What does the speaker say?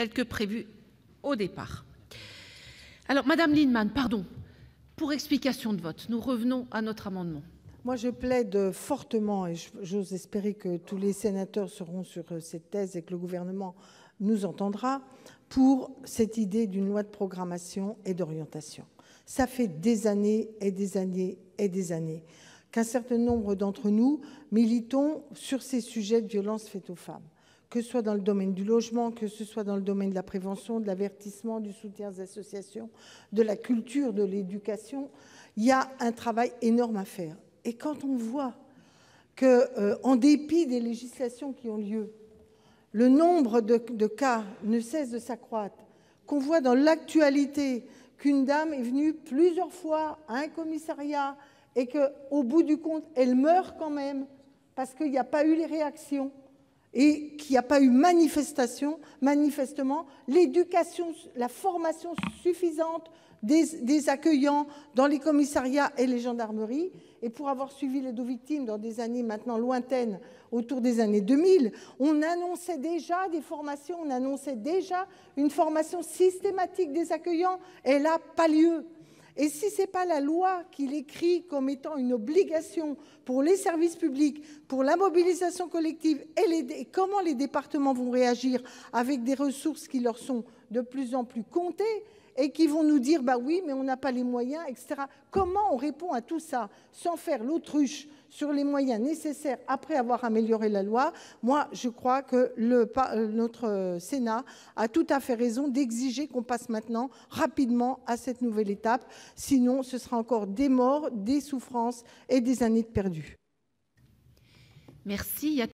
tel que prévu au départ. Alors, Madame Lienemann, pardon, pour explication de vote, nous revenons à notre amendement. Moi, je plaide fortement, et j'ose espérer que tous les sénateurs seront sur cette thèse et que le gouvernement nous entendra, pour cette idée d'une loi de programmation et d'orientation. Ça fait des années et des années et des années qu'un certain nombre d'entre nous militons sur ces sujets de violences faites aux femmes, que ce soit dans le domaine du logement, que ce soit dans le domaine de la prévention, de l'avertissement, du soutien aux associations, de la culture, de l'éducation. Il y a un travail énorme à faire. Et quand on voit qu'en dépit des législations qui ont lieu, le nombre de cas ne cesse de s'accroître, qu'on voit dans l'actualité qu'une dame est venue plusieurs fois à un commissariat et qu'au bout du compte, elle meurt quand même parce qu'il n'y a pas eu les réactions et qu'il n'y a pas eu manifestement l'éducation, la formation suffisante des accueillants dans les commissariats et les gendarmeries. Et pour avoir suivi les 2 victimes dans des années maintenant lointaines, autour des années 2000, on annonçait déjà des formations, on annonçait déjà une formation systématique des accueillants. Elle n'a pas lieu. Et si ce n'est pas la loi qui l'écrit comme étant une obligation pour les services publics, pour la mobilisation collective, et comment les départements vont réagir avec des ressources qui leur sont de plus en plus comptées, et qui vont nous dire, bah oui, mais on n'a pas les moyens, etc. Comment on répond à tout ça sans faire l'autruche sur les moyens nécessaires après avoir amélioré la loi? Moi, je crois que notre Sénat a tout à fait raison d'exiger qu'on passe maintenant rapidement à cette nouvelle étape. Sinon, ce sera encore des morts, des souffrances et des années de perdues. Merci.